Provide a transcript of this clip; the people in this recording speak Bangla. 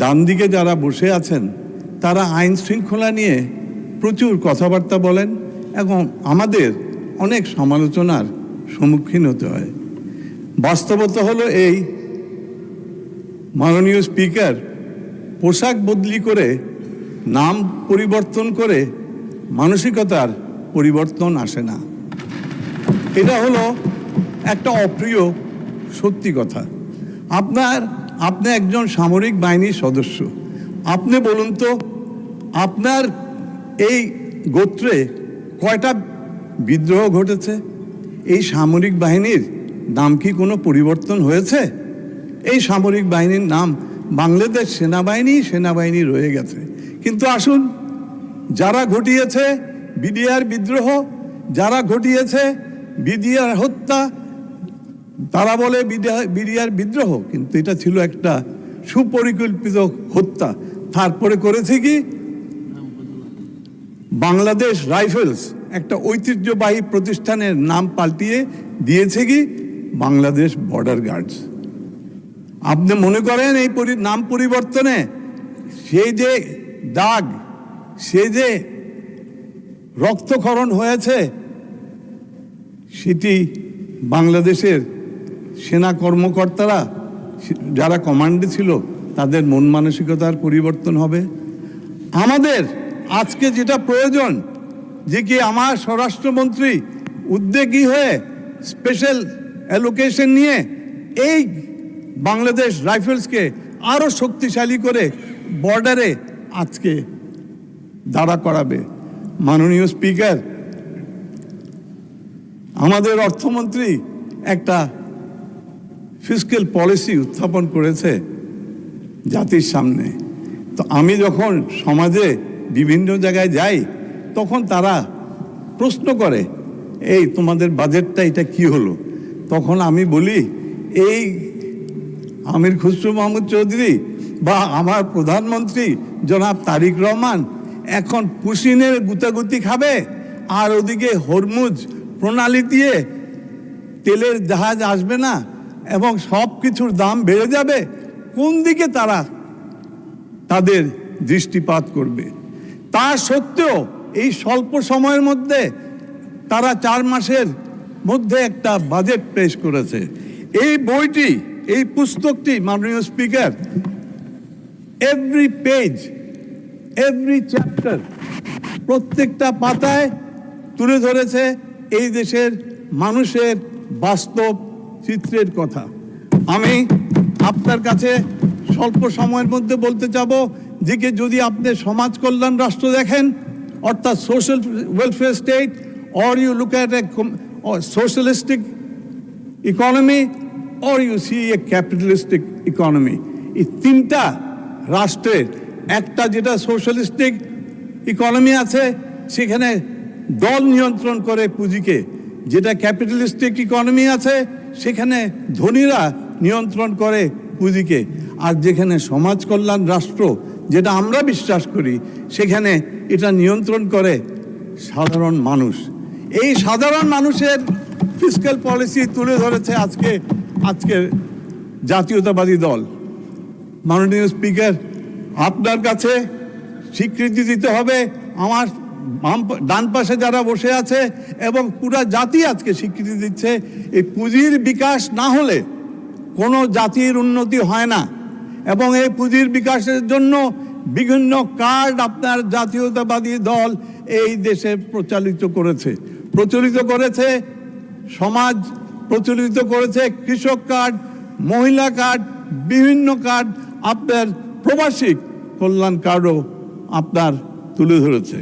ডান দিকে যারা বসে আছেন তারা আইন শৃঙ্খলা নিয়ে প্রচুর কথাবার্তা বলেন এবং আমাদের অনেক সমালোচনার সম্মুখীন হতে হয়। বাস্তবতা হলো এই, মাননীয় স্পিকার পোশাক বদলি করে, নাম পরিবর্তন করে মানসিকতার পরিবর্তন আসে না। এটা হলো একটা অপ্রিয় সত্যি কথা। আপনি একজন সামরিক বাহিনীর সদস্য, আপনি বলুন তো আপনার এই গোত্রে কয়টা বিদ্রোহ ঘটেছে? এই সামরিক বাহিনীর নাম কি কোনো পরিবর্তন হয়েছে? এই সামরিক বাহিনীর নাম বাংলাদেশ সেনাবাহিনী রয়ে গেছে। কিন্তু আসুন, যারা ঘটিয়েছে বিডিআর বিদ্রোহ, যারা ঘটিয়েছে বিডিআর হত্যা, তারা বলে বিডিআর বিদ্রোহ, কিন্তু এটা ছিল একটা সুপরিকল্পিত হত্যা। তারপরে করেছে কি, বাংলাদেশ রাইফেলস একটা ঐতিহ্যবাহী প্রতিষ্ঠানের নাম পাল্টিয়ে দিয়েছে কি বাংলাদেশ বর্ডার গার্ডস। আপনি মনে করেন এই নাম পরিবর্তনে সেই যে দাগ, সে যে রক্তক্ষরণ হয়েছে, সেটি বাংলাদেশের সেনা কর্মকর্তারা যারা কমান্ডে ছিল তাদের মন মানসিকতার পরিবর্তন হবে? আমাদের আজকে যেটা প্রয়োজন, যে কি আমার স্বরাষ্ট্রমন্ত্রী উদ্যোগী হয়ে স্পেশাল অ্যালোকেশন নিয়ে এই বাংলাদেশ রাইফেলসকে আরও শক্তিশালী করে বর্ডারে আজকে দাঁড়া করাবে। মাননীয় স্পিকার, আমাদের অর্থমন্ত্রী একটা ফিসক্যাল পলিসি উত্থাপন করেছে জাতির সামনে। তো আমি যখন সমাজে বিভিন্ন জায়গায় যাই তখন তারা প্রশ্ন করে, এই তোমাদের বাজেটটা এটা কি হলো? তখন আমি বলি, এই আমির খুসরো মাহমুদ চৌধুরী বা আমার প্রধানমন্ত্রী জনাব তারেক রহমান এখন পুশিনের গুতাগুতি খাবে, আর ওদিকে হরমুজ প্রণালী দিয়ে তেলের জাহাজ আসবে না এবং সব কিছুর দাম বেড়ে যাবে। কোন দিকে তারা তাদের দৃষ্টিপাত করবে? তা সত্ত্বেও এই স্বল্প সময়ের মধ্যে তারা 4 মাসের মধ্যে একটা বাজেট পেশ করেছে। এই বইটি, এই পুস্তকটি মাননীয় speaker, every page, every chapter, প্রত্যেকটা পাতায় তুলে ধরেছে এই দেশের মানুষের বাস্তব চিত্রের কথা। আমি আপনার কাছে স্বল্প সময়ের মধ্যে বলতে চাবো যে যদি আপনি সমাজ কল্যাণ রাষ্ট্র দেখেন, অর্থাৎ social welfare state, or you look at a socialistic economy, or you see a capitalistic economy. এই তিনটা রাষ্ট্রের একটা যেটা সোশ্যালিস্টিক ইকোনমি আছে, সেখানে দল নিয়ন্ত্রণ করে পুঁজিকে। যেটা ক্যাপিটালিস্টিক ইকোনমি আছে, সেখানে ধনীরা নিয়ন্ত্রণ করে পুঁজিকে। আর যেখানে সমাজ কল্যাণ রাষ্ট্র, যেটা আমরা বিশ্বাস করি, সেখানে এটা নিয়ন্ত্রণ করে সাধারণ মানুষ। এই সাধারণ মানুষের ফিসক্যাল পলিসি তুলে ধরেছে আজকের জাতীয়তাবাদী দল। মাননীয় স্পিকার, আপনার কাছে স্বীকৃতি দিতে হবে, আমার ডান পাশে যারা বসে আছে এবং পুরা জাতি আজকে স্বীকৃতি দিচ্ছে, এই পুঁজির বিকাশ না হলে কোনো জাতির উন্নতি হয় না। এবং এই পুঁজির বিকাশের জন্য বিভিন্ন কার্ড আপনার জাতীয়তাবাদী দল এই দেশে প্রচলিত করেছে সমাজ, প্রচলিত করেছে কৃষক কার্ড, মহিলা কার্ড, বিভিন্ন কার্ড, আপনার প্রবাসী কল্যাণ কার্ডও আপনার তুলে ধরেছে।